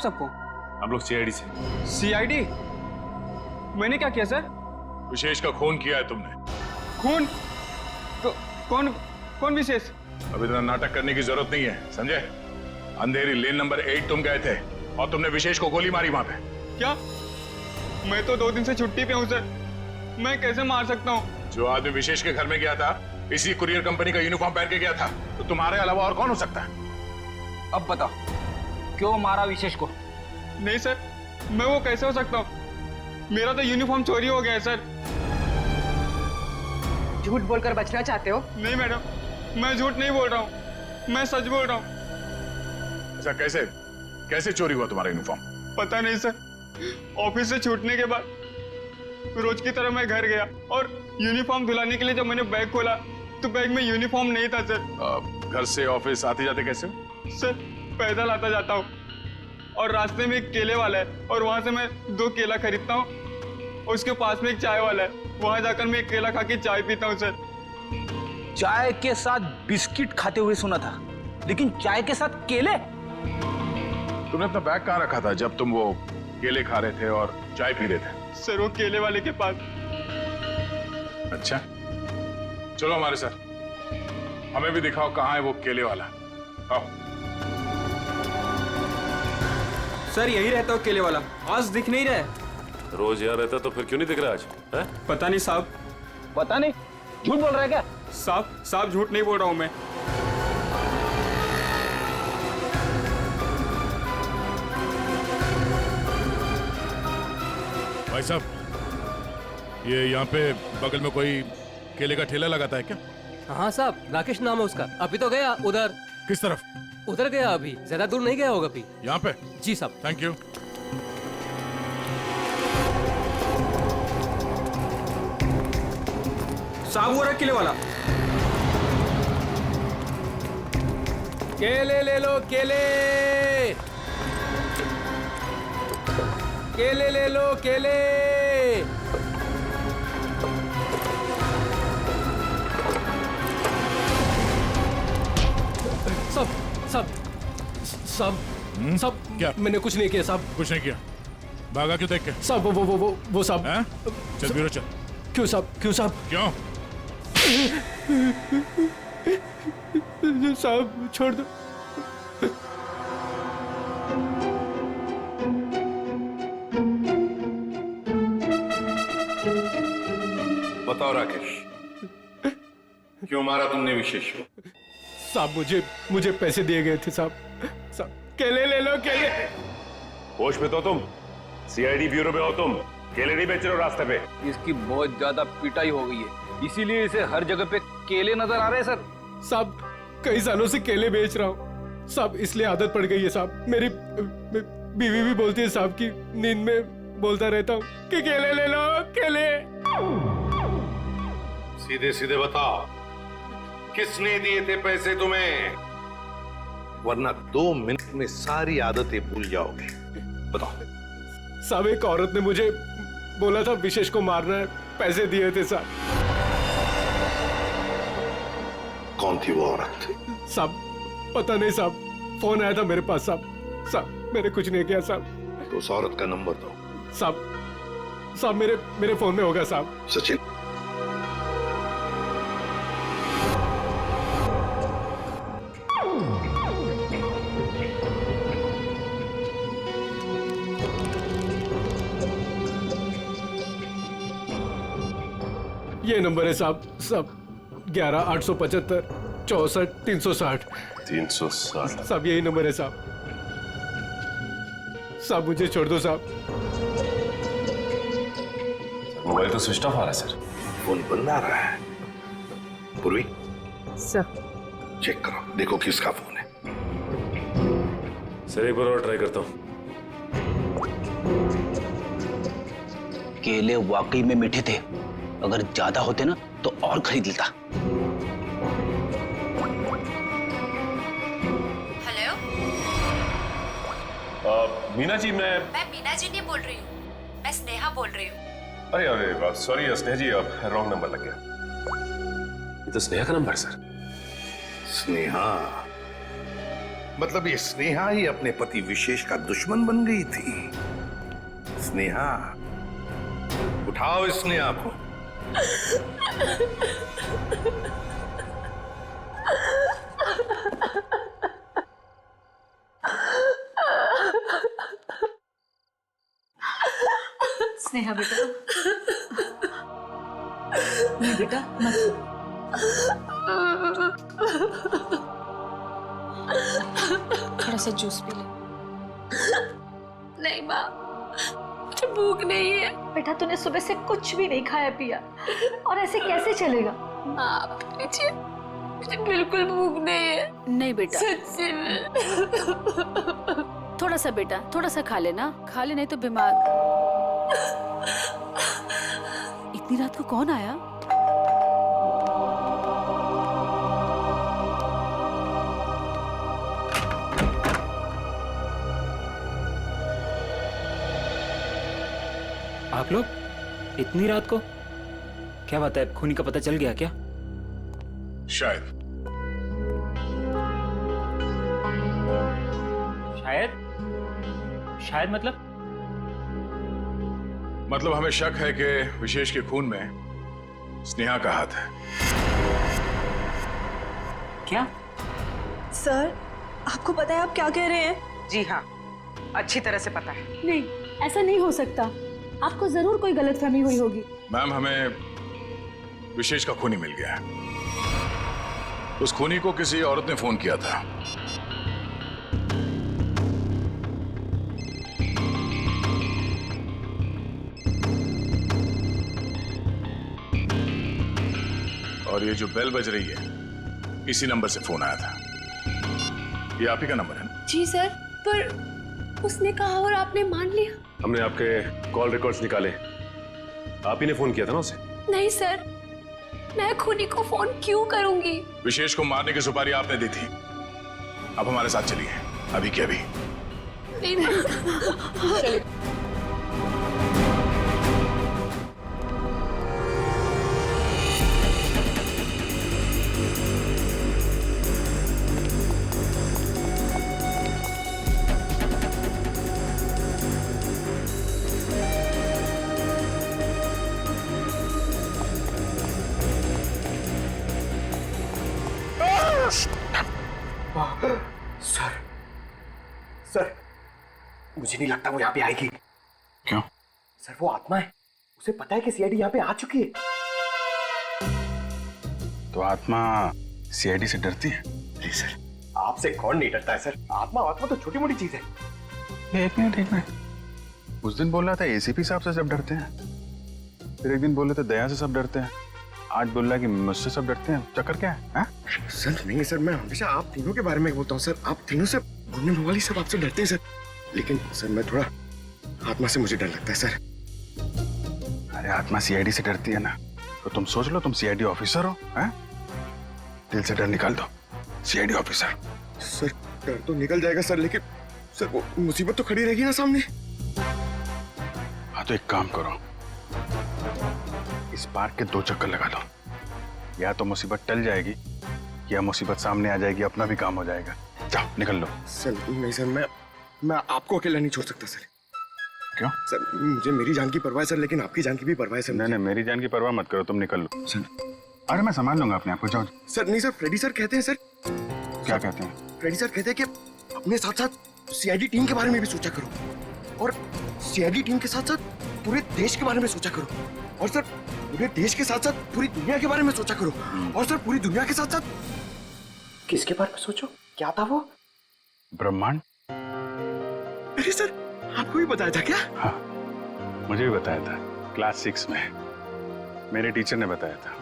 सबको? हम लोग सीआईडी से। सीआईडी? मैंने क्या किया सर? विशेष का खून किया है तुमने। खून? कौन कौन विशेष? अब इतना नाटक करने की जरूरत नहीं है, समझे? अंधेरी लेन नंबर 8 तुम गए थे और तुमने विशेष को गोली मारी वहां पे। क्या? मैं तो 2 दिन से छुट्टी पे हूँ सर, मैं कैसे मार सकता हूँ? जो आदमी विशेष के घर में गया था इसी कुरियर कंपनी का यूनिफॉर्म पहन के गया था, तो तुम्हारे अलावा और कौन हो सकता है? अब बताओ, क्यों मारा विशेष को? नहीं सर, मैं वो कैसे हो सकता हूँ? मेरा तो यूनिफॉर्म चोरी हो गया है सर। झूठ बोलकर बचना चाहते हो? नहीं मैडम, मैं झूठ नहीं बोल रहा हूँ, मैं सच बोल रहा हूँ। ऐसा कैसे कैसे चोरी हुआ तुम्हारा यूनिफॉर्म? पता नहीं सर, ऑफिस से छूटने के बाद रोज की तरह मैं घर गया और यूनिफॉर्म धुलाने के लिए जब मैंने बैग खोला तो बैग में यूनिफॉर्म नहीं था सर। घर से ऑफिस आते जाते कैसे हो? सर पैदल आता जाता हूँ और रास्ते में एक केले वाला है और वहां से मैं 2 केला खरीदता हूँ। उसके पास में एक चाय वाला है, वहां जाकर मैं एक केला खा के चाय पीता हूँ सर। चाय के साथ बिस्किट खाते हुए सुना था, लेकिन चाय के साथ केले? तुमने अपना बैग कहाँ रखा था जब तुम वो केले खा रहे थे और चाय पी रहे थे? सर वो केले वाले के पास। अच्छा, चलो हमारे साथ, हमें भी दिखाओ कहाँ है वो केले वाला। आओ। सर यही रहता हो केले वाला, आज दिख नहीं रहा है। रोज यहाँ रहता तो फिर क्यों नहीं दिख रहा आज? है? पता नहीं साहब। पता नहीं, झूठ बोल रहा है क्या? साहब झूठ नहीं बोल रहा हूँ मैं। भाई साहब, ये यहाँ पे बगल में कोई केले का ठेला लगाता है क्या? हाँ साहब, राकेश नाम है उसका। अभी तो गया उधर। किस तरफ? उधर गया, अभी ज्यादा दूर नहीं गया होगा अभी। यहाँ पे? जी साहब। Thank you. साहब वो रहा केले वाला। केले ले लो, केले केले ले लो, केले। सब सब सब सब क्या? मैंने कुछ नहीं किया साहब। कुछ नहीं किया? भागा क्यों देख के? साहब वो साहब। हैं? चल ब्यूरो चल। क्यों साहब? क्यों साहब? क्यों? साहब छोड़ दो। बताओ राकेश, क्यों मारा तुमने विशेष को? साहब मुझे पैसे दिए गए थे साहब। साहब केले ले लो, केले। होश में तो तुम? सीआईडी ब्यूरो में हो तुम? केले नहीं बेच रहे हो रास्ते पे? इसकी बहुत ज्यादा पिटाई हो गई है, इसीलिए इसे हर जगह पे केले नजर आ रहे हैं सर। साहब कई सालों से केले बेच रहा हूँ साहब, इसलिए आदत पड़ गई है साहब। मेरी बीवी भी बोलती है साहब की नींद में बोलता रहता हूँ कि केले ले लो, केले। सीधे सीधे बताओ, किसने दिए थे पैसे तुम्हें? वरना 2 मिनट में सारी आदतें भूल जाओगे। बताओ। साहब एक औरत ने मुझे बोला था विशेष को मारना है, पैसे दिए थे साहब। कौन थी वो औरत? साहब पता नहीं साहब, फोन आया था मेरे पास साहब। साहब मैंने कुछ नहीं किया साहब। तो उस औरत का नंबर दो। साहब मेरे फोन में होगा साहब। सचिन, ये नंबर है साहब। 11 875 64 360। 360? साहब यही नंबर है साहब। साहब मुझे छोड़ दो साहब। मोबाइल तो स्विच ऑफ आ रहा है सर। फोन बंद आ रहा है। पूर्वी सर चेक करो, देखो किसका फोन है। सर एक बार और ट्राई करता हूँ। केले वाकई में मीठे थे, अगर ज्यादा होते ना तो और खरीद लेता। हेलो, मीना जी, मैं मीना जी नहीं बोल रही हूँ, मैं स्नेहा बोल रही हूँ। अरे अरे सॉरी स्नेहा जी, अब रॉन्ग नंबर लग गया। ये तो स्नेहा का नंबर है सर। स्नेहा, मतलब ये स्नेहा ही अपने पति विशेष का दुश्मन बन गई थी। स्नेहा, उठाओ इस स्नेहा को। स्नेहा बेटा, नहीं बेटा मत रो। थोड़ा सा जूस पी ले। नहीं माँ, मुझे भूख नहीं है। बेटा तूने सुबह से कुछ भी नहीं खाया पिया और ऐसे कैसे चलेगा? माँ मुझे बिल्कुल भूख नहीं है। नहीं बेटा, सच्ची में। थोड़ा सा बेटा, थोड़ा सा खा लेना, खा ले नहीं तो बीमार। इतनी रात को कौन आया? आप लोग इतनी रात को? क्या बात है, खूनी का पता चल गया क्या? शायद। शायद? शायद मतलब हमें शक है कि विशेष के खून में स्नेहा का हाथ है। क्या? सर, आपको पता है आप क्या कह रहे हैं? जी हाँ, अच्छी तरह से पता है। नहीं, ऐसा नहीं हो सकता। आपको जरूर कोई गलतफहमी हुई होगी। मैम, हमें विशेष का खूनी मिल गया है। उस खूनी को किसी औरत ने फोन किया था। और ये जो बेल बज रही है, इसी नंबर से फोन आया था। ये आप ही का नंबर है ना? जी सर, पर उसने कहा और आपने मान लिया। हमने आपके कॉल रिकॉर्ड्स निकाले। आप ही ने फोन किया था ना उसे? नहीं सर, मैं खूनी को फोन क्यों करूंगी? विशेष को मारने की सुपारी आपने दी थी। अब हमारे साथ चलिए, अभी के अभी। नहीं चलिए। सर, मुझे नहीं लगता वो यहाँ पे आएगी। क्यों? सर, वो आत्मा है। उसे पता है कि सीआईडी यहाँ पे आ चुकी है। तो आत्मा सीआईडी से डरती है? नहीं सर, आपसे कौन नहीं डरता है सर? आत्मा तो छोटी मोटी चीज है। एक मिनट। उस दिन बोल रहा था एसीपी साहब से सब डरते हैं, फिर एक दिन बोल रहे थे दया से सब डरते हैं, आज बोल रहा है कि मुझसे सब डरते हैं। चक्कर क्या है? सर नहीं सर, मैं हमेशा आप तीनों के बारे में बोलता हूँ सर। आप तीनों से घूमने वाली सब आपसे डरते हैं सर। लेकिन सर मैं थोड़ा आत्मा से मुझे डर लगता है सर। अरे आत्मा सीआईडी से डरती है ना, तो तुम सोच लो तुम सीआईडी ऑफिसर हो, हैं? दिल से डर निकाल दो, सीआईडी ऑफिसर। सर डर तो निकल जाएगा सर, लेकिन सर वो मुसीबत तो खड़ी रहेगी ना सामने। हाँ तो एक काम करो, इस पार्क के 2 चक्कर लगा लो। या तो मुसीबत टल जाएगी या मुसीबत सामने आ जाएगी, अपना भी काम हो जाएगा। जाओ निकल लो। सर नहीं सर, मैं आपको अकेला नहीं छोड़ सकता सर। क्यों? सर मुझे मेरी जान की परवाह है सर, लेकिन आपकी जान की भी परवाह है सर। नहीं, मेरी जान की परवाह मत करो, तुम निकल लो सर। अरे मैं संभाल लूंगा अपने आप को, जाओ। सर नहीं सर, फ्रेडी सर कहते हैं सर। क्या कहते हैं? फ्रेडी सर कहते हैं कि अपने साथ साथ सीआईडी टीम के बारे में भी सोचा करो, और सीआईडी टीम के साथ साथ पूरे देश के बारे में सोचा करो, और सर पूरे देश के साथ साथ पूरी दुनिया के बारे में सोचा करो, और सर पूरी दुनिया के साथ साथ किसके बारे में सोचो? क्या था वो? ब्रह्मांड। अरे सर, आपको भी बताया था क्या? हाँ, मुझे भी बताया था, क्लास 6 में मेरे टीचर ने बताया था।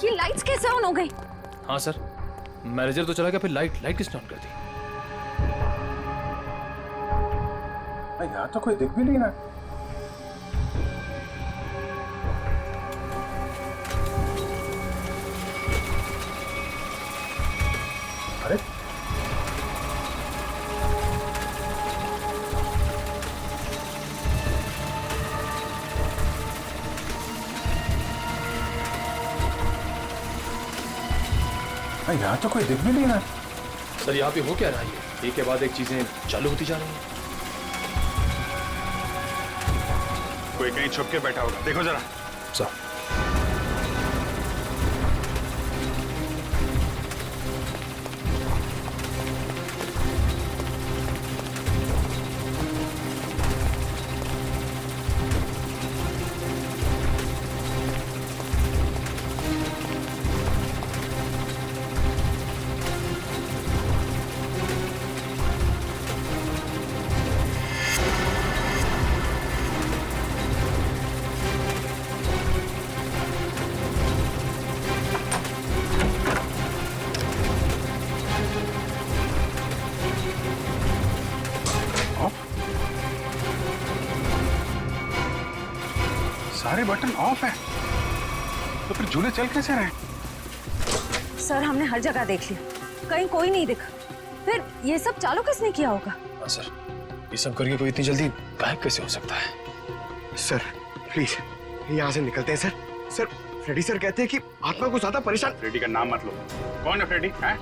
ये लाइट्स कैसे ऑन हो गई? हाँ सर, मैनेजर तो चला गया, फिर लाइट किसने ऑन कर दी? यहाँ तो कोई दिख भी नहीं रहा। अरे हाँ, यहाँ तो कोई दिख भी नहीं रहा। सर यहाँ पे हो क्या रहा है? एक के बाद एक चीजें चालू होती जा रही हैं। कोई कहीं छुप के बैठा होगा, देखो जरा। सर सारे बटन ऑफ है, तो फिर झूले चल कैसे रहे? सर हमने हर जगह देख लिया, कहीं कोई नहीं दिखा। फिर ये सब चालू किसने किया होगा? हाँ सर, ये सब करके कोई इतनी जल्दी गायब कैसे हो सकता है? सर प्लीज यहाँ से निकलते हैं सर। सर फ्रेडी सर कहते हैं कि आत्मा को ज्यादा परेशान। फ्रेडी का नाम मत लो। कौन है फ्रेडी? है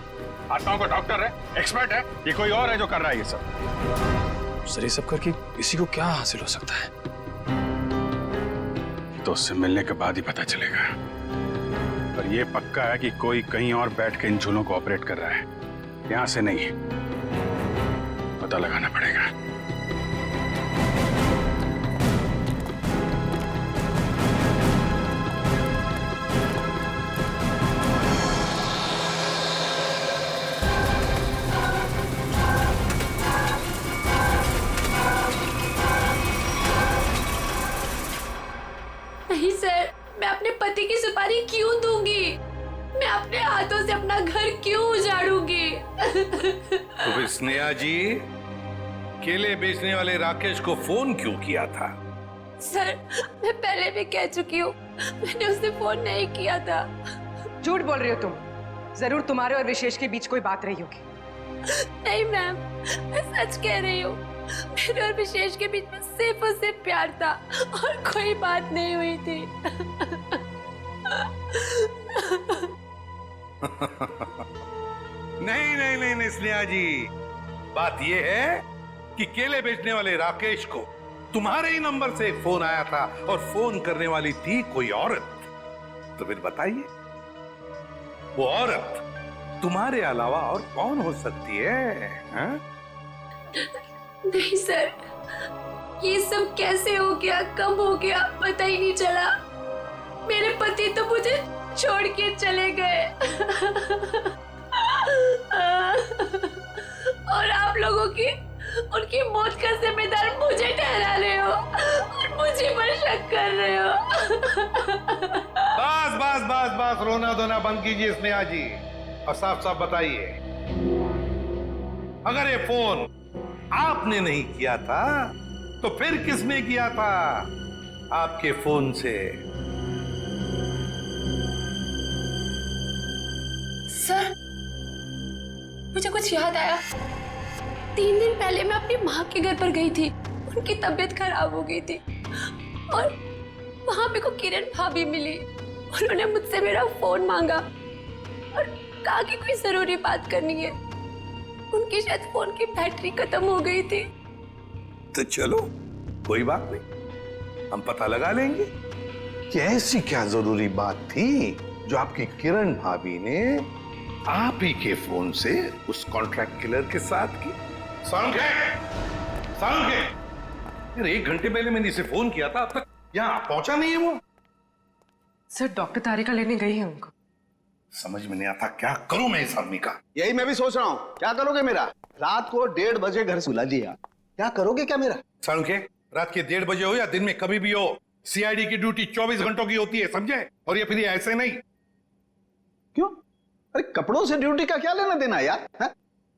आत्माओं का डॉक्टर है, एक्सपर्ट है, ये कोई और है जो कर रहा है ये सब? सर ये सब करके किसी को क्या हासिल हो सकता है? तो उससे मिलने के बाद ही पता चलेगा। पर ये पक्का है कि कोई कहीं और बैठ के इन झूलों को ऑपरेट कर रहा है, यहां से नहीं। पता लगाना पड़ेगा। नहीं सर, मैं अपने पति की सुपारी क्यों दूंगी? मैं अपने हाथों से अपना घर क्यों उजाड़ूंगी? तो फिर स्नेहा जी केले बेचने वाले राकेश को फोन क्यों किया था? सर मैं पहले भी कह चुकी हूँ, मैंने उसे फोन नहीं किया था। झूठ बोल रही हो तुम। जरूर तुम्हारे और विशेष के बीच कोई बात रही होगी। नहीं मैम, मैं सच कह रही हूँ। मेरे और विशेष के बीच में सिर्फ और सिर्फ प्यार था और कोई बात नहीं हुई थी। नहीं नहीं नहीं नहीं स्नेहा जी, बात यह है कि केले बेचने वाले राकेश को तुम्हारे ही नंबर से एक फोन आया था और फोन करने वाली थी कोई औरत। तो फिर बताइए, वो औरत तुम्हारे अलावा और कौन हो सकती है? हा? नहीं सर, ये सब कैसे हो गया, कब हो गया, पता ही नहीं चला। मेरे पति तो मुझे छोड़ के चले गए और आप लोगों की उनकी मौत का जिम्मेदार मुझे ठहरा रहे हो और मुझे पर शक कर रहे हो। बस बस बस बस, रोना धोना बंद कीजिए स्नेहा जी और साफ साफ बताइए, अगर ये फोन आपने नहीं किया था तो फिर किसने किया था आपके फोन से? सर मुझे कुछ याद आया। 3 दिन पहले मैं अपनी माँ के घर पर गई थी, उनकी तबीयत खराब हो गई थी और वहां मेरे को किरण भाभी मिली। उन्होंने मुझसे मेरा फोन मांगा और कहा कि कोई जरूरी बात करनी है। उनकी शायद फोन की बैटरी खत्म हो गई थी। तो चलो कोई बात नहीं, हम पता लगा लेंगे कि ऐसी क्या जरूरी बात थी जो आपकी किरण भाभी ने आप ही के फोन से उस कॉन्ट्रैक्ट किलर के साथ की। साउंड है? यार 1 घंटे पहले मैंने इसे फोन किया था, अब तक यहाँ पहुंचा नहीं है वो। सर डॉक्टर तारिका लेने गई है उनको। समझ में नहीं आता क्या करूं मैं इस आदमी का। यही मैं भी सोच रहा हूँ, क्या करोगे मेरा? रात को 1:30 बजे घर से बुला लिया, क्या करोगे क्या मेरा? साउंड के रात के 1:30 बजे हो या दिन में कभी भी हो, सीआईडी की ड्यूटी 24 घंटों की होती है, समझे? और ये फिर ऐसे नहीं। क्यों? अरे कपड़ों से ड्यूटी का क्या लेना देना यार? है?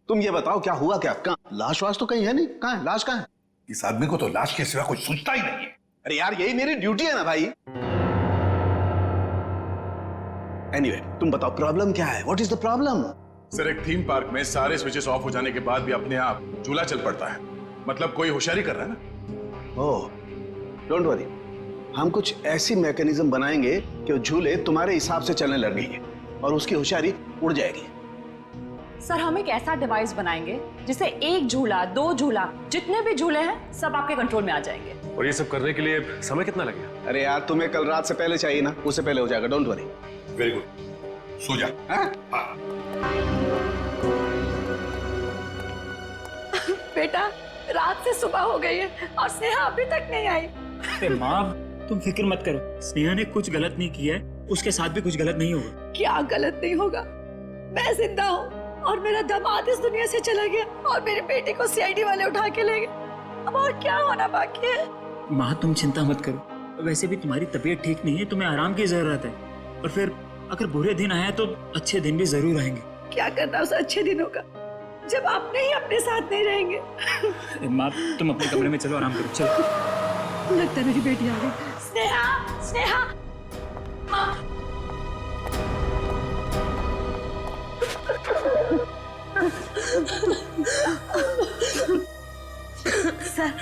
तुम ये बताओ क्या हुआ क्या? कहाँ लाश वाश तो कहीं है नहीं, कहाँ है लाश? कहाँ है? इस आदमी को तो लाश के सिवा कुछ सूझता ही नहीं है। अरे यार यही मेरी ड्यूटी है ना भाई। एनीवे, तुम बताओ प्रॉब्लम क्या है? What is the problem? Sir एक थीम पार्क में सारे स्विचेस ऑफ हो जाने के बाद भी अपने आप झूला चल पड़ता है, मतलब कोई होशियारी कर रहा है ना। ओह डोंट वरी, हम कुछ ऐसी मैकेनिज्म बनाएंगे कि वो झूले तुम्हारे हिसाब से चलने लगेंगे और उसकी होशियारी उड़ जाएगी। सर हम एक ऐसा डिवाइस बनाएंगे जिसे एक झूला, 2 झूला, जितने भी झूले हैं सब आपके कंट्रोल में आ जाएंगे। और ये सब करने के लिए समय कितना लगेगा? अरे यार तुम्हें कल रात से पहले चाहिए ना, उससे पहले हो जाएगा, डोंट वरी। वेरी गुड, सो जा। बेटा रात से सुबह हो गई है और स्नेहा अभी तक नहीं आई। अरे माँ तुम फिक्र मत करो, स्नेहा ने कुछ गलत नहीं किया है, उसके साथ भी कुछ गलत नहीं होगा। क्या गलत नहीं होगा? मैं जिंदा हूँ और मेरा दामाद इस दुनिया से चला गया और मेरे बेटे को सीआईडी वाले उठा के ले गए। अब और क्या होना बाकी है? माँ तुम चिंता मत करो, वैसे भी तुम्हारी तबीयत ठीक नहीं है, तुम्हें आराम की जरूरत है। और फिर अगर बुरे दिन आए तो अच्छे दिन भी जरूर आएंगे। क्या करना उस अच्छे दिनों का जब आपने ही अपने साथ नहीं रहेंगे। माँ तुम अपने कमरे में चलो, आराम करो, चलो। लगता है मेरी बेटी आ गई। स्नेहा, स्नेहा, माँ। सर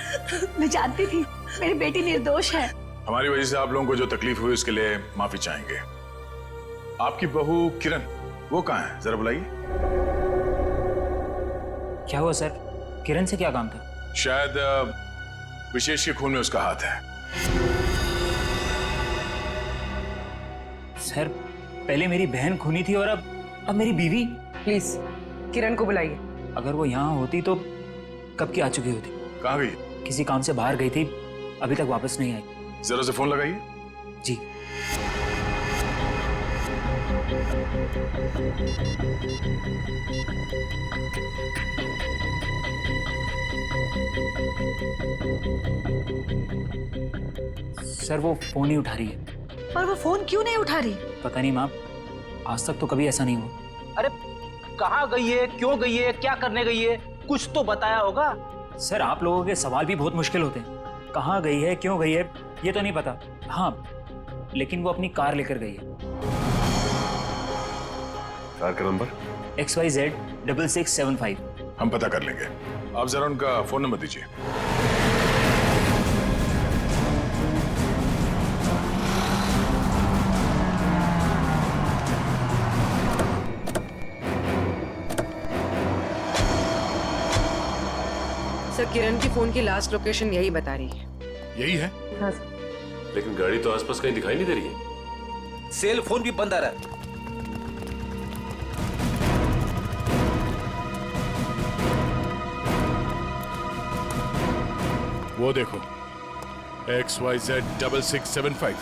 मैं जानती थी मेरी बेटी निर्दोष है। हमारी वजह से आप लोगों को जो तकलीफ हुई उसके लिए माफी चाहेंगे। आपकी बहू किरण, वो कहाँ है, जरा बुलाइए। क्या हुआ सर? किरण से क्या काम था? शायद विशेष के खून में उसका हाथ है। सर पहले मेरी बहन खूनी थी और अब मेरी बीवी। प्लीज किरण को बुलाइए। अगर वो यहाँ होती तो कब की आ चुकी होती। कहाँ गई? किसी काम से बाहर गई थी, अभी तक वापस नहीं आई। जरा से फोन लगाइए। जी। सर वो फोन नहीं उठा रही है। पर वो फोन क्यों नहीं उठा रही? पता नहीं माँ, आज तक तो कभी ऐसा नहीं हुआ। अरे कहाँ गई है, क्यों गई है, क्या करने गई है, कुछ तो बताया होगा। सर आप लोगों के सवाल भी बहुत मुश्किल होते हैं। कहाँ गई है, क्यों गई है, ये तो नहीं पता। हाँ लेकिन वो अपनी कार लेकर गई है। कार का नंबर? XYZ6675। हम पता कर लेंगे, आप जरा उनका फोन नंबर दीजिए। सर किरण की फोन की लास्ट लोकेशन यही बता रही है। यही है? हाँ सर। लेकिन गाड़ी तो आसपास कहीं दिखाई नहीं दे रही है। सेल फोन भी बंद आ रहा है। वो देखो, XYZ6675।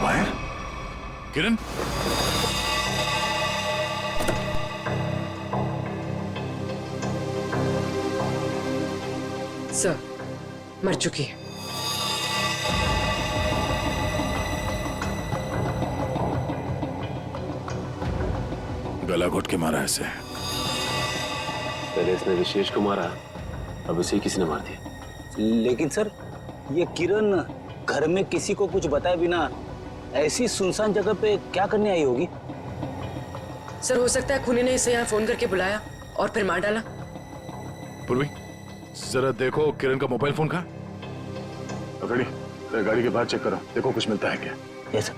वायर? किरण? सर मर चुकी है। गला घोट के मारा ऐसे। पहले इसने विशेष को मारा, अब इसे किसी ने मार दिया। लेकिन सर ये किरण घर में किसी को कुछ बताए बिना ऐसी सुनसान जगह पे क्या करने आई होगी? सर हो सकता है खूनी ने इसे यहाँ फोन करके बुलाया और फिर मार डाला। पूर्वी जरा देखो किरण का मोबाइल फोन कहाँ? अकड़ी गाड़ी के बाहर चेक करो, देखो कुछ मिलता है क्या। Yes sir.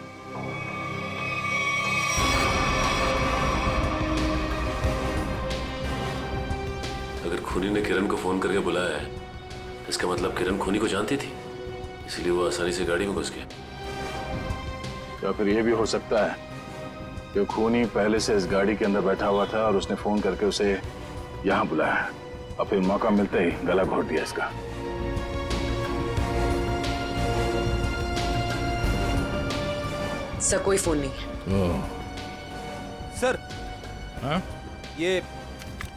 अगर खूनी ने किरण को फोन करके बुलाया है, इसका मतलब किरण खूनी को जानती थी, इसलिए वो आसानी से गाड़ी में घुस गया। या फिर ये भी हो सकता है कि खूनी पहले से इस गाड़ी के अंदर बैठा हुआ था और उसने फोन करके उसे यहाँ बुलाया और फिर मौका मिलते ही गला घोट दिया इसका। सर कोई फोन नहीं है। सर हाँ? ये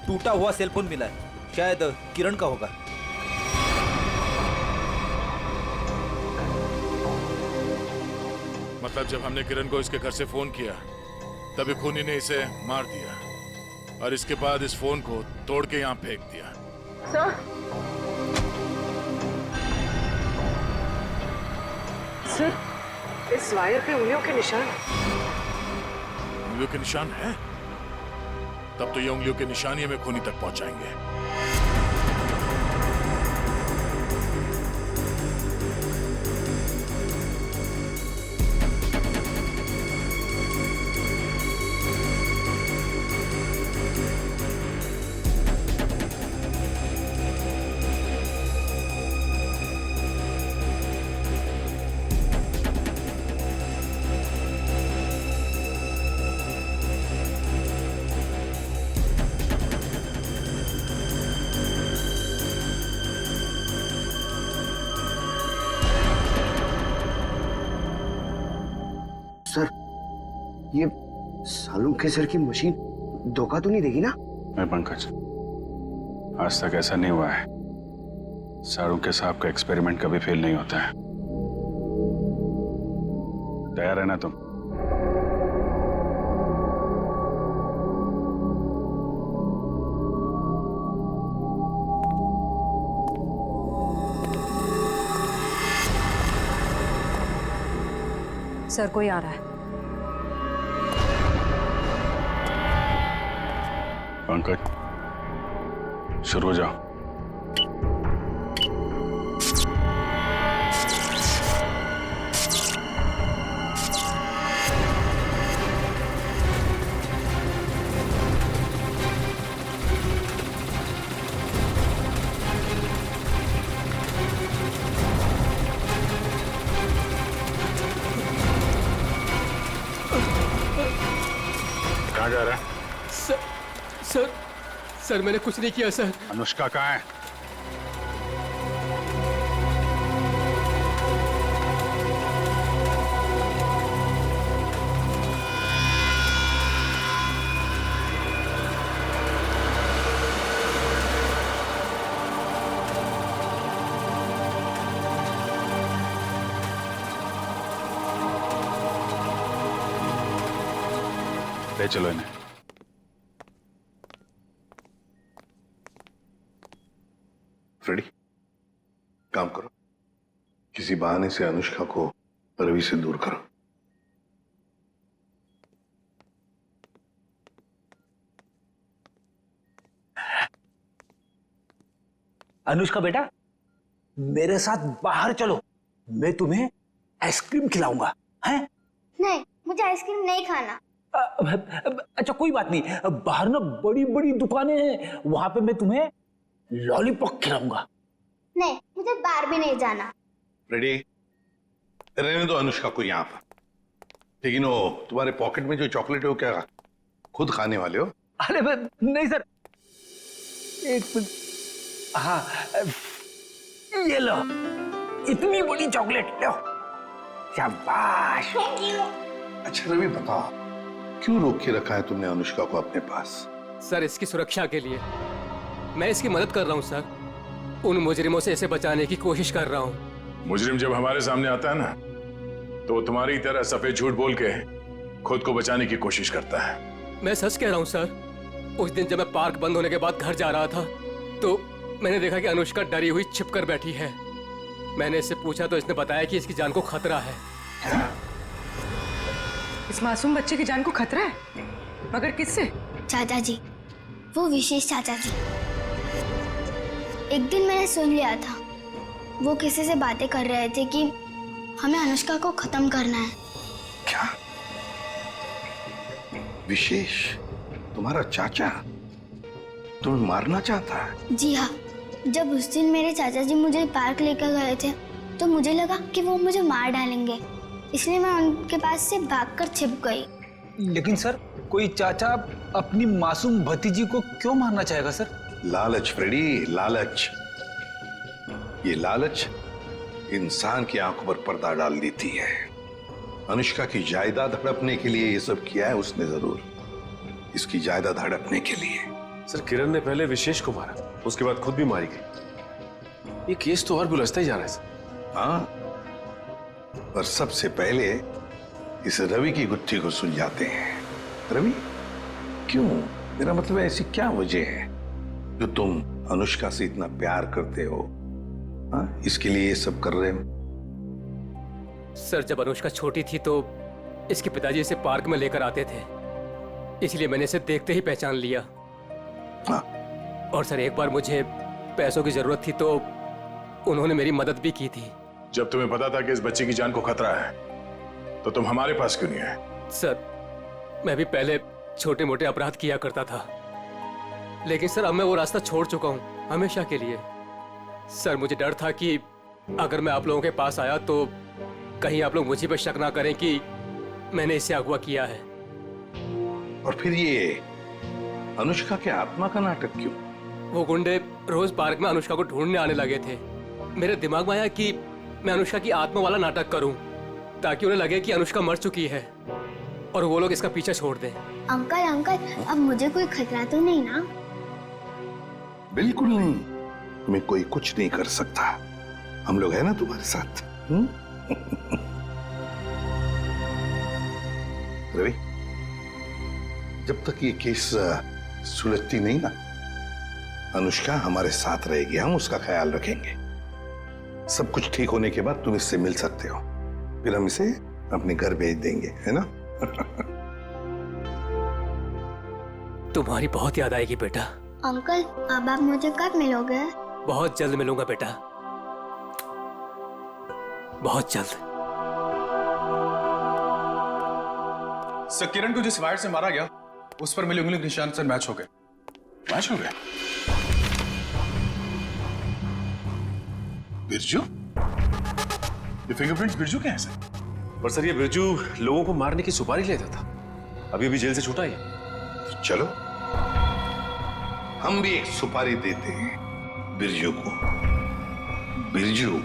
टूटा हुआ सेलफोन मिला है, शायद किरण का होगा। मतलब जब हमने किरण को इसके घर से फोन किया तभी खूनी ने इसे मार दिया और इसके बाद इस फोन को तोड़ के यहाँ फेंक दिया। सर इस वायर पे उंगलियों के निशान। उंगलियों के निशान है? तब तो ये उंगलियों के निशान ही हमें खूनी तक पहुंचाएंगे। ये सालुंखे सर की मशीन धोखा तो नहीं देगी ना? मैं पंकज, आज तक ऐसा नहीं हुआ है। सालुंखे साहब का एक्सपेरिमेंट कभी फेल नहीं होता है। तैयार है ना तुम? सर कोई आ रहा है। पंकज, शुरू हो जाओ। कहाँ जा रहा है? सर मैंने कुछ नहीं किया सर। अनुष्का कहाँ है? ले चलो इन्हें। फ्रेडी, काम करो, किसी बहाने से अनुष्का को रवि से दूर करो। अनुष्का बेटा, मेरे साथ बाहर चलो, मैं तुम्हें आइसक्रीम खिलाऊंगा। हैं? नहीं, मुझे आइसक्रीम नहीं खाना। अच्छा कोई बात नहीं, बाहर ना बड़ी बड़ी दुकानें हैं, वहां पे मैं तुम्हें लॉलीपॉप खिलाऊंगा। नहीं, मुझे बाहर भी नहीं जाना। फ्रेडी, रहने दो अनुष्का को यहाँ पर। लेकिन वो तुम्हारे पॉकेट में जो चॉकलेट है वो क्या खुद खाने वाले हो? अरे नहीं सर, एक हाँ, ये लो, इतनी बड़ी चॉकलेट लो। शाबाश। अच्छा रवि, बताओ क्यों रोक के रखा है तुमने अनुष्का को अपने पास? सर इसकी सुरक्षा के लिए। मैं इसकी मदद कर रहा हूँ सर, उन मुजरिमों से इसे बचाने की कोशिश कर रहा हूँ। मुजरिम जब हमारे सामने आता है ना, तो वो तुम्हारी तरह सफेद झूठ बोल के खुद को बचाने की कोशिश करता है। मैं सच कह रहा हूँ सर। उस दिन जब मैं पार्क बंद होने के बाद घर जा रहा था, तो मैंने देखा कि अनुष्का डरी हुई छिप कर बैठी है। मैंने इससे पूछा तो इसने बताया कि इसकी जान को खतरा है। इस मासूम बच्चे की जान को खतरा है? मगर किससे? चाचा जी, वो विशेष चाचा जी। एक दिन मैंने सुन लिया था, वो किसी से बातें कर रहे थे कि हमें अनुष्का को खत्म करना है। क्या? विशेष तुम्हारा चाचा तुम्हें मारना चाहता है? जी हाँ, जब उस दिन मेरे चाचा जी मुझे पार्क लेकर गए थे, तो मुझे लगा कि वो मुझे मार डालेंगे, इसलिए मैं उनके पास से भागकर छिप गई। लेकिन सर, कोई चाचा अपनी मासूम भतीजी को क्यों मारना चाहेगा सर? लालच फ्रेडी, लालच। ये लालच इंसान की आंखों पर पर्दा डाल देती है। अनुष्का की जायदाद हड़पने के लिए ये सब किया है उसने जरूर, इसकी जायदाद हड़पने के लिए। सर किरण ने पहले विशेष को मारा, उसके बाद खुद भी मारी गई। ये केस तो और भी उलझता ही जा रहा है सर। हाँ, पर सबसे पहले इस रवि की गुत्थी को सुलझाते हैं। रवि, क्यों? मेरा मतलब है, ऐसी क्या वजह है जो तुम अनुष्का से इतना प्यार करते हो? हाँ, इसके लिए ये सब कर रहे हो? सर जब अनुष्का छोटी थी तो इसके पिताजी इसे पार्क में लेकर आते थे, इसलिए मैंने इसे देखते ही पहचान लिया। हाँ। और सर एक बार मुझे पैसों की जरूरत थी तो उन्होंने मेरी मदद भी की थी। जब तुम्हें पता था कि इस बच्चे की जान को खतरा है, तो तुम हमारे पास क्यों नहीं आए? सर मैं भी पहले छोटे मोटे अपराध किया करता था, लेकिन सर अब मैं वो रास्ता छोड़ चुका हूँ हमेशा के लिए। सर मुझे डर था कि अगर मैं आप लोगों के पास आया तो कहीं आप लोग मुझे पे शक ना करें कि मैंने इसे अगवा किया है। और फिर ये अनुष्का के आत्मा का नाटक क्यों? वो गुंडे रोज पार्क में अनुष्का को ढूंढने आने लगे थे। मेरे दिमाग में आया कि मैं अनुष्का की आत्मा वाला नाटक करूं, ताकि उन्हें लगे कि अनुष्का मर चुकी है। और वो लोग इसका पीछा छोड़ दें। अंकल अंकल, अब मुझे कोई खतरा तो नहीं ना? बिल्कुल नहीं, तुम्हें कोई कुछ नहीं कर सकता। हम लोग हैं ना तुम्हारे साथ। रवि, जब तक ये केस सुलझती नहीं ना, अनुष्का हमारे साथ रहेगी, हम उसका ख्याल रखेंगे। सब कुछ ठीक होने के बाद तुम इससे मिल सकते हो, फिर हम इसे अपने घर भेज देंगे, है ना? तुम्हारी बहुत याद आएगी बेटा। अंकल, अब आप मुझे कब मिलोगे? बहुत जल्द मिलूंगा बेटा, बहुत जल्द। सर, किरण को जिस वायर से मारा गया उस पर मिले उंगली के निशान सर मैच हो गए। मैच हो गए? बिरजू? ये फिंगरप्रिंट्स बिरजू के हैं सर? पर सर, ये बिरजू लोगों को मारने की सुपारी लेता था, अभी अभी जेल से छूटा ही। चलो हम भी एक सुपारी देते हैं बिरजू को। बिरजू,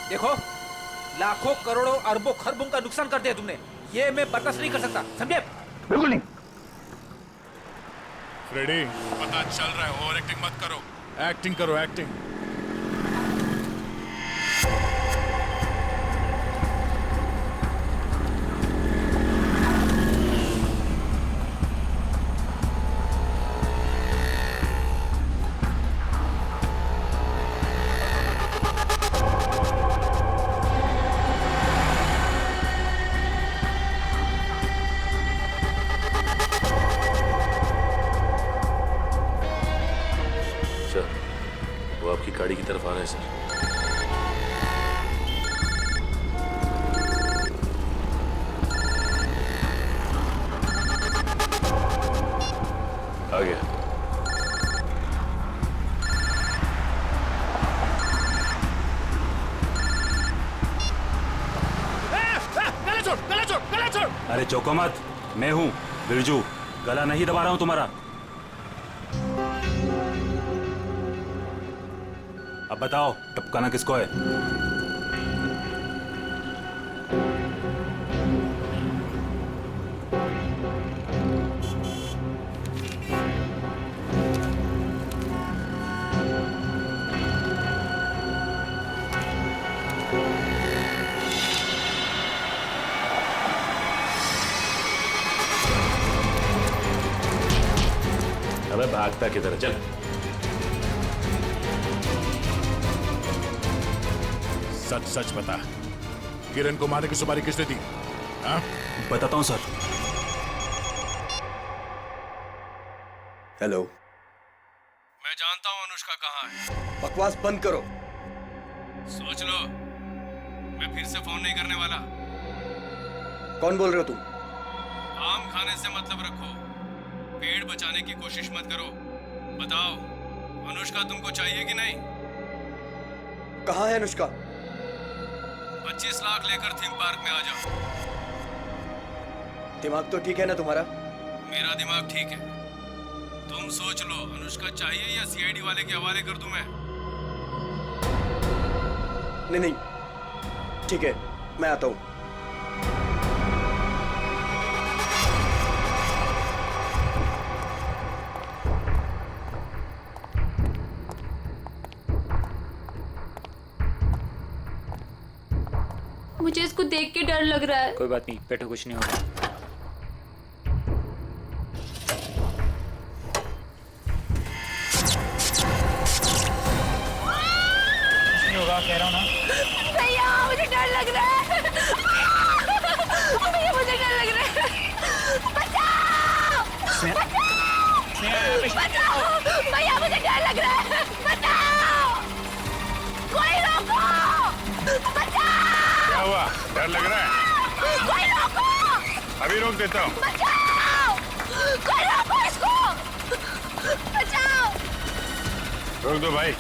देखो, लाखों करोड़ों अरबों खरबों का नुकसान कर दिया तुमने, ये मैं बर्दाश्त नहीं कर सकता, समझे? बिल्कुल नहीं। फ्रेडी, पता चल रहा है, ओवर एक्टिंग मत करो, एक्टिंग करो, एक्टिंग। वो आपकी गाड़ी की तरफ आ रहा है सर। आ गया। गला छोड़। अरे चौको मत, मैं हूँ बिरजू, गला नहीं दबा रहा हूँ तुम्हारा। अब बताओ, टपकाना किसको है? अबे भागता किधर, चल। सच सच बता, किरण को मारने की सुपारी किसने दी? हाँ? बताता हूँ सर। हेलो। मैं जानता हूँ अनुष्का कहाँ है। बकवास बंद करो। सोच लो, मैं फिर से फोन नहीं करने वाला। कौन बोल रहे हो तुम? आम खाने से मतलब रखो, पेड़ बचाने की कोशिश मत करो। बताओ, अनुष्का तुमको चाहिए कि नहीं? कहाँ है अनुष्का? 25 लाख लेकर थीम पार्क में आ जाओ। दिमाग तो ठीक है ना तुम्हारा? मेरा दिमाग ठीक है। तुम सोच लो, अनुष्का चाहिए या सीआईडी वाले के हवाले कर दूं मैं? नहीं, ठीक है, मैं आता हूँ। मुझे इसको देख के डर लग रहा है। कोई बात नहीं, बैठो, कुछ नहीं होगा। होगा, कह रहा हूँ ना। भैया, मुझे डर लग रहा है। भैया, मुझे डर लग रहा है। बचाओ! बचाओ! भैया, मुझे डर लग रहा है। बचाओ! कोई रोको! बचाओ! क्या हुआ? डर लग रहा है? कोई रोको! अभी रोक देता हूँ। बचाओ! कोई रोको इसको! बचाओ! रोक दो भाई।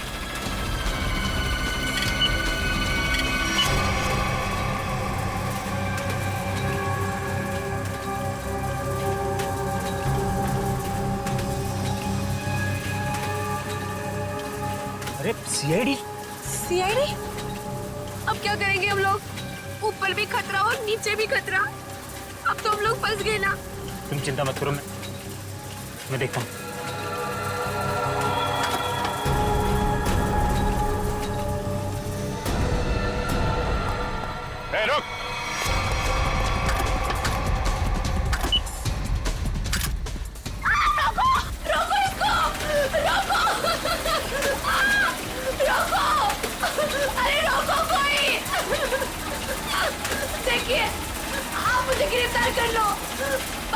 अरे सीआईडी? सीआईडी? अब क्या करेंगे हम लोग? ऊपर भी खतरा और नीचे भी खतरा। अब तो हम लोग फंस गए ना। तुम चिंता मत करो, मैं देखता हूँ। रुक। रोको इसको! रोको! रोको! अरे रोको कोई! देखिए, आप मुझे गिरफ्तार कर लो।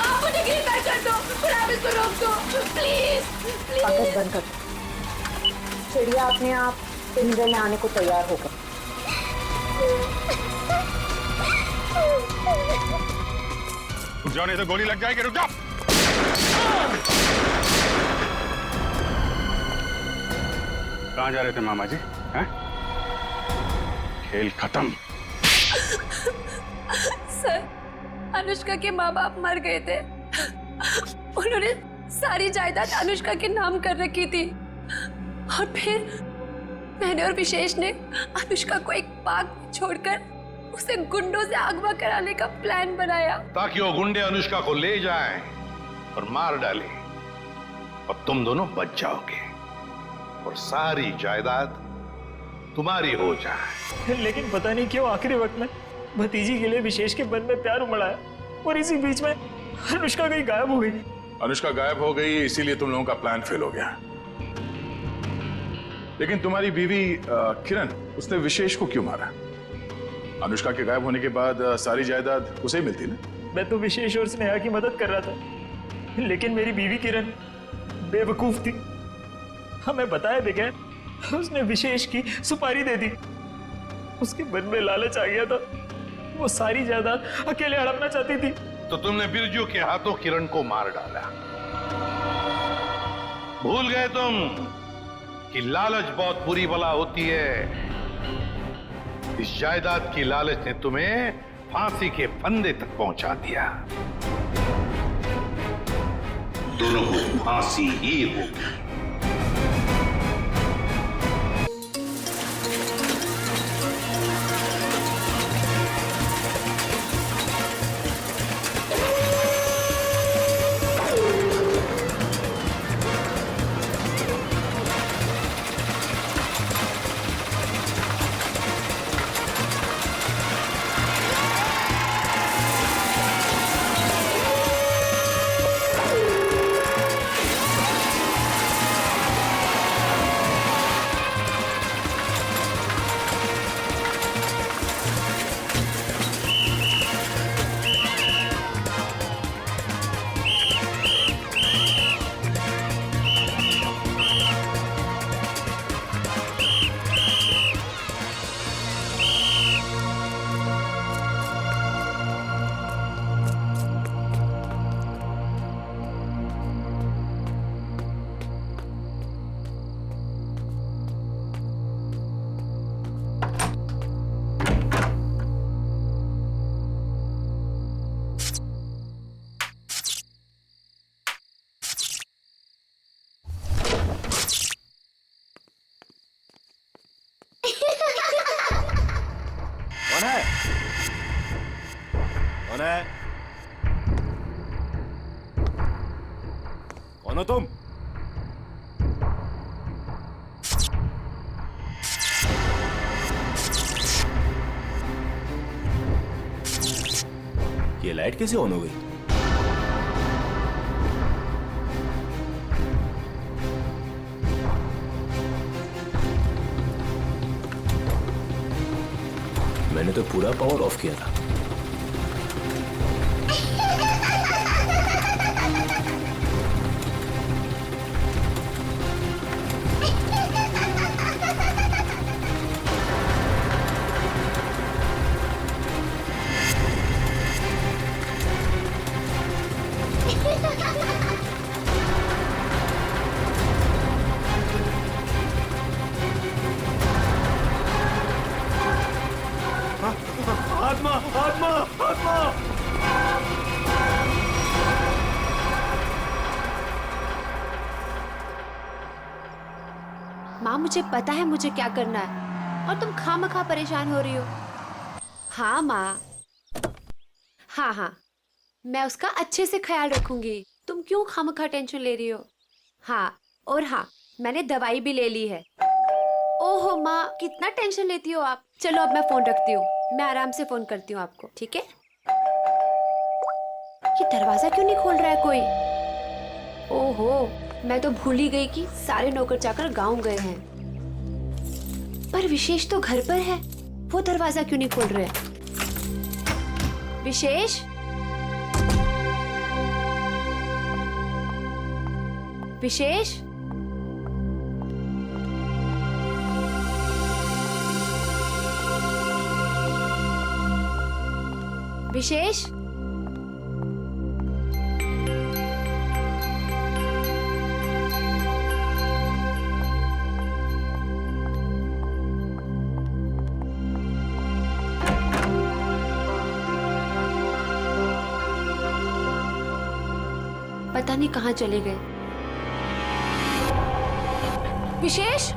आप मुझे गिरफ्तार कर दो और आप इसको रोक दो, प्लीज प्लीज। आकाश बंद कर। चिड़िया अपने आप पिंजरे में आने को तैयार होगा। रुक जाओ नहीं तो गोली लग जाएगी। रुक जाओ। कहाँ जा रहे थे मामा जी? हैं? खेल खत्म। सर, अनुष्का के माँ बाप मर गए थे। उन्होंने सारी जायदाद अनुष्का के नाम कर रखी थी और फिर मैंने और विशेष ने अनुष्का को एक पार्क में छोड़कर उसे गुंडों से अगवा कराने का प्लान बनाया ताकि वो गुंडे अनुष्का को ले जाएं और मार डालें और तुम दोनों बच जाओगे और सारी जायदाद तुम्हारी हो जाए। लेकिन पता नहीं क्यों आखिरी वक्त में भतीजी के लिए विशेष के मन में प्यार उमड़ा है और इसी बीच में अनुष्का कहीं गायब हो गई। अनुष्का गायब हो गई इसीलिए तुम लोगों का प्लान फेल हो गया। लेकिन तुम्हारी बीवी किरण, उसने विशेष को क्यों मारा? अनुष्का के गायब होने के बाद सारी जायदाद उसे ही मिलती ना। मैं तो विशेष और स्नेहा की मदद कर रहा था, लेकिन मेरी बीवी किरण बेवकूफ थी। हमें बताया बगैर उसने विशेष की सुपारी दे दी। उसके मन में लालच आ गया था, वो सारी जायदाद अकेले हड़पना चाहती थी। तो तुमने बिरजू के हाथों किरण को मार डाला। भूल गए तुम कि लालच बहुत बुरी बला होती है। इस जायदाद की लालच ने तुम्हें फांसी के फंदे तक पहुंचा दिया। दोनों को फांसी ही होगी। कौन है? कौन हो तुम? ये लाइट कैसे ऑन हो गई? मैंने तो पूरा पावर ऑफ किया था। मुझे पता है मुझे क्या करना है और तुम खामखा परेशान हो रही हो। हाँ माँ, हाँ, मैं उसका अच्छे से ख्याल रखूंगी। तुम क्यों खामखा टेंशन ले रही हो? हाँ, और हाँ, मैंने दवाई भी ले ली है। ओहो माँ, कितना टेंशन लेती हो आप। चलो अब मैं फोन रखती हूँ, मैं आराम से फोन करती हूँ आपको, ठीक है? ये दरवाजा क्यों नहीं खोल रहा है कोई? ओहो, मैं तो भूल ही गई कि सारे नौकर चाकर गांव गए हैं। पर विशेष तो घर पर है, वो दरवाजा क्यों नहीं खोल रहे? विशेष, विशेष, विशेष, पता नहीं कहाँ चले गए। विशेष,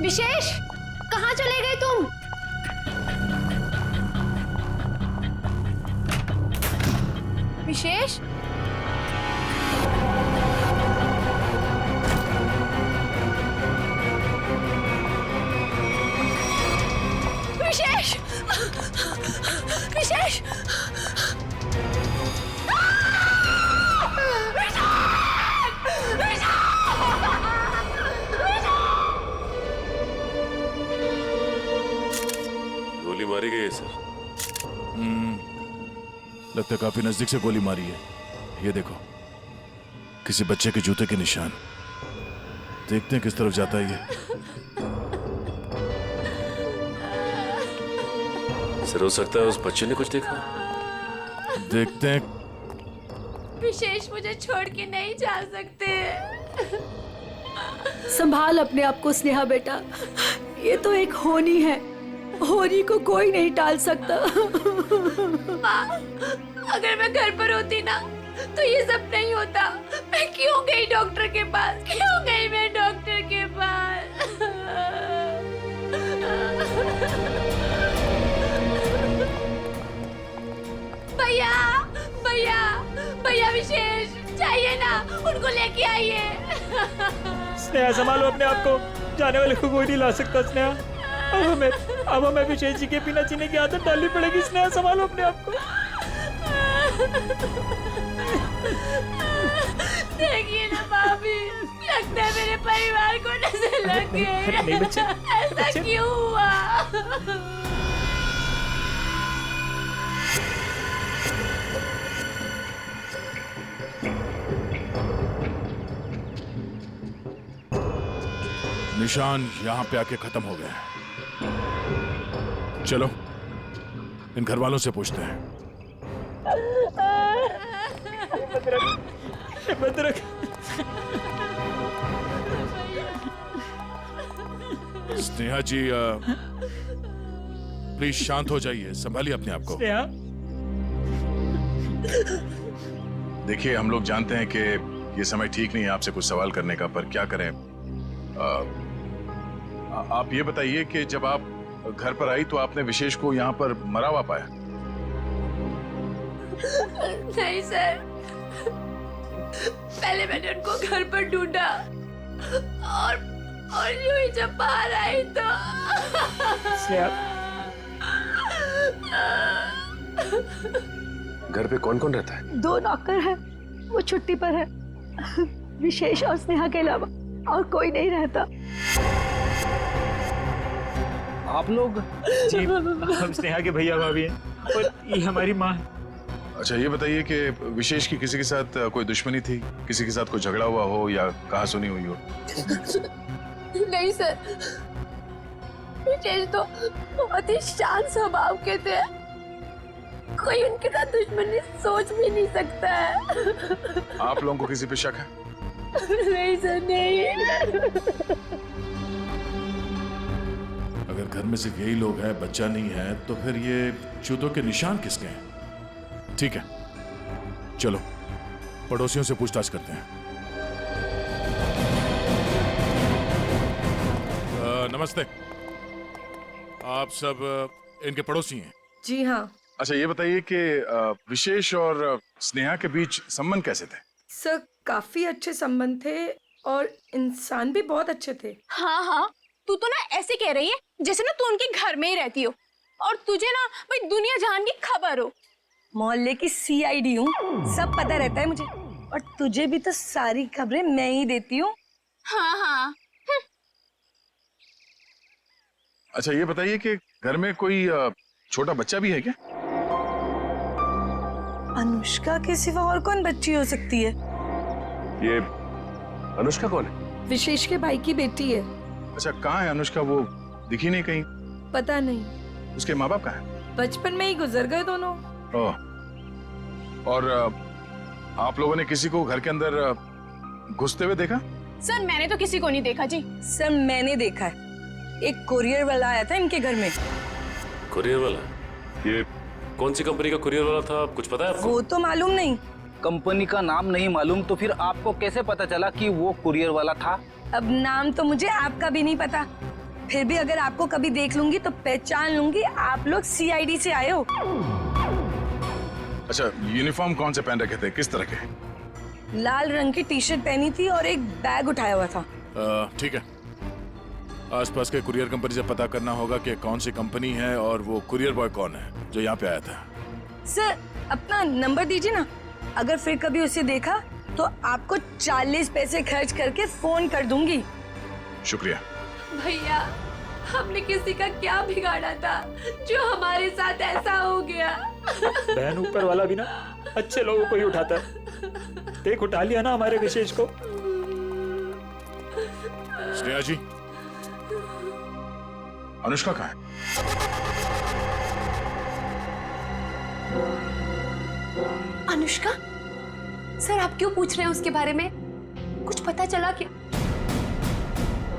विशेष, कहाँ चले गए तुम? विशेष, विशेष, विशेष, गोली मारी गई है सर। लगता है काफी नजदीक से गोली मारी है। ये देखो, किसी बच्चे के जूते के निशान। देखते हैं किस तरफ जाता है ये। सर, हो सकता है उस बच्चे ने कुछ देखा। देखते हैं। विशेष, मुझे छोड़ के नहीं जा सकते। संभाल अपने आप को स्नेहा बेटा, ये तो एक होनी है, होनी को कोई नहीं टाल सकता। माँ, अगर मैं घर पर होती ना तो ये सब नहीं होता। मैं क्यों गई डॉक्टर के पास? क्यों गई मैं डॉक्टर के पास? भैया, भैया, भैया विशेष चाहिए ना, उनको लेके आइए। स्नेहा, संभालो अपने आप को, जाने वाले को कोई नहीं ला सकता। स्नेहा, अब हमें विशेष जी के बिना जीने की आदत डालनी पड़ेगी। स्नेहा, संभालो अपने आप को। देखिए ना भाभी, लगता है मेरे परिवार को नजर लग गई। ऐसा क्यों हुआ? निशान यहाँ पे आके खत्म हो गए। चलो इन घर वालों से पूछते हैं। बदरक, स्नेहा जी, प्लीज शांत हो जाइए, संभालिए अपने आप को। स्नेहा, देखिए, हम लोग जानते हैं कि ये समय ठीक नहीं है आपसे कुछ सवाल करने का, पर क्या करें। आप ये बताइए कि जब आप घर पर आई तो आपने विशेष को यहाँ पर मरा हुआ पाया? नहीं सर, पहले मैंने उनको घर पर ढूंढा और यूं ही जब बाहर आई तो घर पे कौन कौन रहता है? 2 नौकर है, वो छुट्टी पर है। विशेष और स्नेहा के अलावा और कोई नहीं रहता। आप लोग? जी, हम स्नेहा के भैया भाभी हैं और ये हमारी माँ है। अच्छा, ये बताइए कि विशेष की किसी के साथ कोई दुश्मनी थी, किसी के साथ कोई झगड़ा हुआ हो या कहा सुनी हुई हो? नहीं सर, विशेष तो बहुत ही शांत स्वभाव के थे, कोई उनके साथ दुश्मनी सोच भी नहीं सकता है। आप लोगों को किसी पे शक है? नहीं सर, नहीं। अगर घर में सिर्फ यही लोग हैं, बच्चा नहीं है, तो फिर ये जूतों के निशान किसके हैं? ठीक है, चलो पड़ोसियों से पूछताछ करते हैं। नमस्ते। आप सब इनके पड़ोसी हैं? जी हाँ। अच्छा, ये बताइए कि विशेष और स्नेहा के बीच संबंध कैसे थे? सर काफी अच्छे संबंध थे और इंसान भी बहुत अच्छे थे। हाँ हाँ, तू तो ना ऐसे कह रही है जैसे ना तू उनके घर में ही रहती हो और तुझे ना भाई दुनिया जहान की खबर हो। मोहल्ले की CID हूँ, सब पता रहता है मुझे। और तुझे भी तो सारी खबरें मैं ही देती हूँ। हाँ हाँ। अच्छा, ये बताइए कि घर में कोई छोटा बच्चा भी है क्या? अनुष्का के सिवा और कौन बच्ची हो सकती है? ये अनुष्का कौन है? विशेष के भाई की बेटी है। अच्छा, कहाँ है अनुष्का? वो दिखी नहीं कहीं। पता नहीं। उसके माँ बाप कहाँ हैं? बचपन में ही गुजर गए दोनों। ओह। और आप लोगों ने किसी को घर के अंदर घुसते हुए देखा? सर मैंने तो किसी को नहीं देखा जी। सर मैंने देखा है, एक कुरियर वाला आया था इनके घर में। कुरियर वाला? ये कौन सी कंपनी का कुरियर वाला था, कुछ पता है आपको? वो तो मालूम नहीं। कंपनी का नाम नहीं मालूम तो फिर आपको कैसे पता चला कि वो कुरियर वाला था? अब नाम तो मुझे आपका भी नहीं पता, फिर भी अगर आपको कभी देख लूंगी तो पहचान लूंगी आप लोग CID से आए हो। अच्छा, यूनिफॉर्म कौन से पहन रखे थे, किस तरह के? लाल रंग की टी-शर्ट पहनी थी और एक बैग उठाया हुआ था। ठीक है, आसपास के कुरियर कंपनी से पता करना होगा कि कौन सी कंपनी है और वो कुरियर बॉय कौन है जो यहाँ पे आया था। सर अपना नंबर दीजिए ना, अगर फिर कभी उसे देखा तो आपको 40 पैसे खर्च करके फोन कर दूंगी। शुक्रिया। भैया, हमने किसी का क्या बिगाड़ा था जो हमारे साथ ऐसा हो गया? बहन, ऊपर वाला भी ना अच्छे लोगों को ही उठाता है। देख, उठा लिया ना हमारे विशेष को। स्नेहा जी, अनुष्का कहाँ है? अनुष्का? सर आप क्यों पूछ रहे हैं उसके बारे में? कुछ पता चला क्या?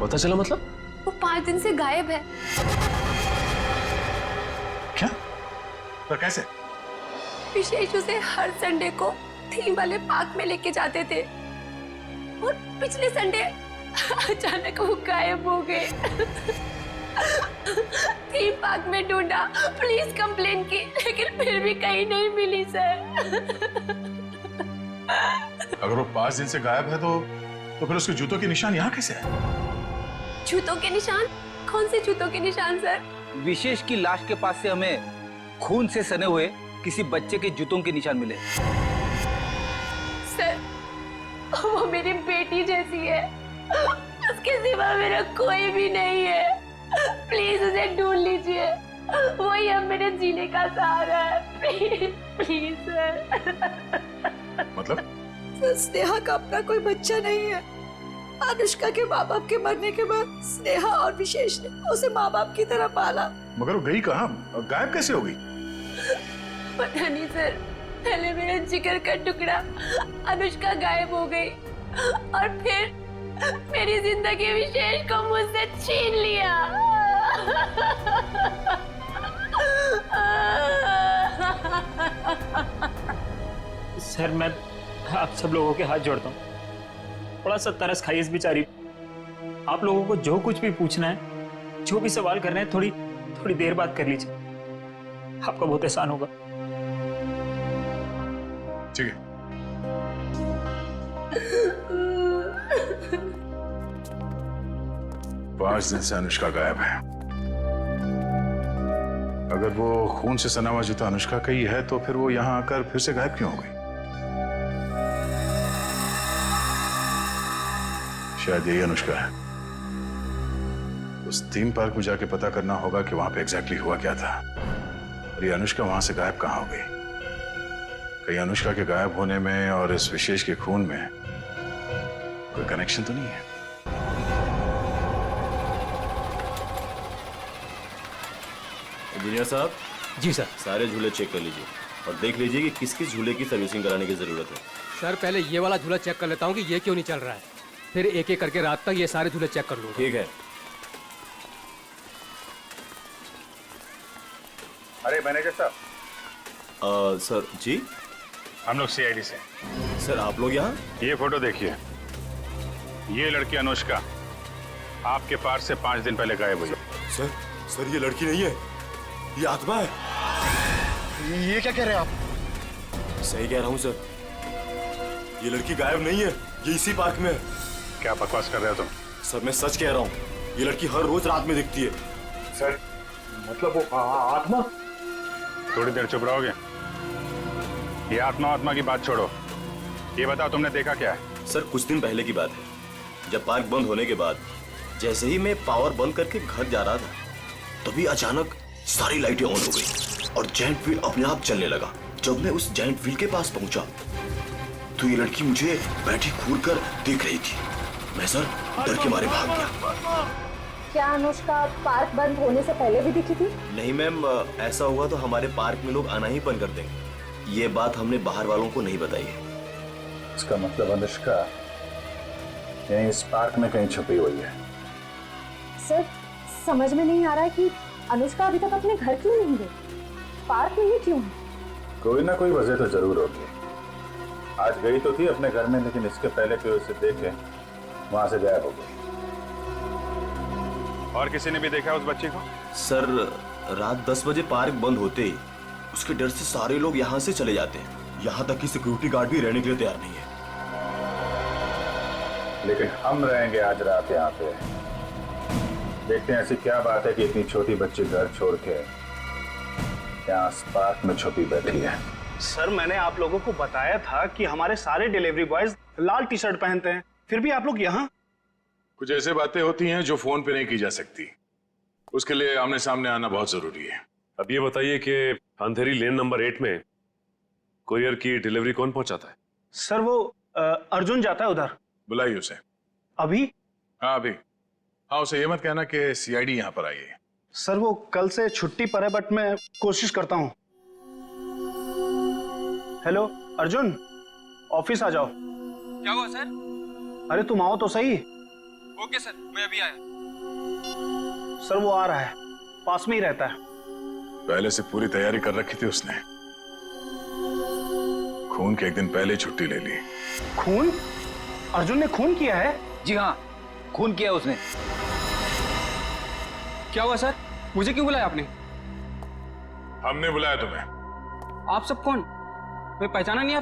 पता चला मतलब? वो 5 दिन से गायब है। क्या? पर कैसे? विशेष उसे हर संडे को थीम वाले पार्क में लेके जाते थे और पिछले संडे अचानक वो गायब हो गए। थीम पार्क में ढूंढा, पुलिस कंप्लेन की, लेकिन फिर भी कहीं नहीं मिली सर। अगर वो 5 दिन से गायब है तो फिर उसके जूतों के निशान यहाँ कैसे है? जूतों के निशान? कौन से जूतों के निशान सर? विशेष की लाश के पास से हमें खून से सने हुए किसी बच्चे के जूतों के निशान मिले। सर वो मेरी बेटी जैसी है, उसके सिवा मेरा कोई भी नहीं है। प्लीज उसे ढूंढ लीजिए, वही अब मेरे जीने का सहारा है। Please please sir. मतलब? सर स्नेहा का अपना कोई बच्चा नहीं है। अनुष्का के माँ बाप के मरने के बाद स्नेहा और विशेष ने उसे माँ बाप की तरह पाला। मगर वो गई कहाँ? गायब कैसे हो गई? पता नहीं सर, पहले मेरे जिगर का टुकड़ा अनुष्का गायब हो गई और फिर मेरी जिंदगी विशेष को मुझसे छीन लिया। सर मैं आप सब लोगों के हाथ जोड़ता हूँ, थोड़ा सा तरस खाइए इस बेचारी। आप लोगों को जो कुछ भी पूछना है, जो भी सवाल करना है, थोड़ी देर बाद कर लीजिए, आपका बहुत एहसान होगा। ठीक है। 5 दिन से अनुष्का गायब है। अगर वो खून से सना हुआ जूता अनुष्का का ही है तो फिर वो यहाँ आकर फिर से गायब क्यों हो गई? शायद यही अनुष्का है। उस थीम पार्क में जाके पता करना होगा कि वहां पे एग्जैक्टली हुआ क्या था और ये अनुष्का वहां से गायब कहाँ हो गई। कहीं अनुष्का के गायब होने में और इस विशेष के खून में कोई कनेक्शन तो नहीं है? इंजीनियर साहब। जी सर। सारे झूले चेक कर लीजिए और देख लीजिए कि किस किस झूले की सर्विसिंग कराने की जरूरत है। सर पहले ये वाला झूला चेक कर लेता हूँ कि ये क्यों नहीं चल रहा है, फिर एक एक करके रात तक ये सारे झूले चेक कर लूंगा। ठीक है। अरे मैनेजर साहब। सर जी, हम लोग CID से। सर आप लोग यहाँ? ये फोटो देखिए, ये लड़की अनुष्का आपके पार्क से 5 दिन पहले गायब हुई। सर ये लड़की नहीं है, ये आत्मा है। ये क्या कह रहे हैं आप? सही कह रहा हूँ सर, ये लड़की गायब नहीं है, ये इसी पार्क में है। क्या बकवास कर रहे हो तुम? सर मैं सच कह रहा हूँ, ये लड़की हर रोज रात में दिखती है। सर मतलब वो आत्मा? थोड़ी देर चुप रहोगे? ये आत्मा की बात छोड़ो, ये बताओ तुमने देखा क्या है? सर कुछ दिन पहले की बात है, जब पार्क बंद होने के बाद जैसे ही मैं पावर बंद करके घर जा रहा था, तभी अचानक सारी लाइटें ऑन हो गई और जायंट व्हील अपने आप चलने लगा। जब मैं उस जायंट व्हील के पास पहुंचा तो ये लड़की मुझे बैठी घूर कर देख रही थी। मैं सर डर के मारे भाग गया। क्या अनुष्का पार्क बंद होने से पहले भी दिखी थी? नहीं मैम, ऐसा हुआ तो हमारे पार्क में लोग आना ही बंद कर देंगे। ये बात हमने बाहर वालों को नहीं बताई है। इसका मतलब अनुष्का यहीं इस पार्क में कहीं छुपी हुई है। सर समझ में नहीं आ रहा है कि अनुष्का अभी तक अपने घर क्यों नहीं गई, पार्क में ही क्यों है? कोई ना कोई वजह तो जरूर होगी। आज गई तो थी अपने घर में, लेकिन इसके पहले कोई उसे देखे वहां से गायब हो गई। और किसी ने भी देखा उस बच्ची को? सर रात 10 बजे पार्क बंद होते ही उसके डर से सारे लोग यहाँ से चले जाते हैं, यहाँ तक कि सिक्योरिटी गार्ड भी रहने के लिए तैयार नहीं है। लेकिन हम रहेंगे आज रात यहाँ पे। देखते हैं ऐसी क्या बात है कि इतनी छोटी बच्ची घर छोड़ के यहाँ पार्क में छुपी बैठी है। सर मैंने आप लोगों को बताया था कि हमारे सारे डिलीवरी बॉयज लाल टी शर्ट पहनते हैं, फिर भी आप लोग यहाँ। कुछ ऐसे बातें होती हैं जो फोन पे नहीं की जा सकती, उसके लिए आमने सामने आना बहुत जरूरी है। अब ये बताइए कि अंधेरी लेन नंबर 8 में कोरियर की डिलीवरी कौन पहुंचाता है? सर वो अर्जुन जाता है उधर। बुलाइए उसे। अभी? हाँ अभी। हाँ उसे ये मत कहना कि सीआईडी यहाँ पर आई है। सर वो कल से छुट्टी पर है, बट मैं कोशिश करता हूँ। हेलो अर्जुन, ऑफिस आ जाओ। क्या हुआ सर? अरे तुम आओ तो सही। ओके सर, मैं अभी आया। सर वो आ रहा है, पास में ही रहता है। पहले से पूरी तैयारी कर रखी थी उसने। खून के एक दिन पहले छुट्टी ले ली। खून? अर्जुन ने खून किया है? जी हाँ, खून किया उसने। क्या हुआ सर? मुझे क्यों बुलाया आपने? हमने बुलाया तुम्हें। आप सब कौन? मैं पहचाना नहीं।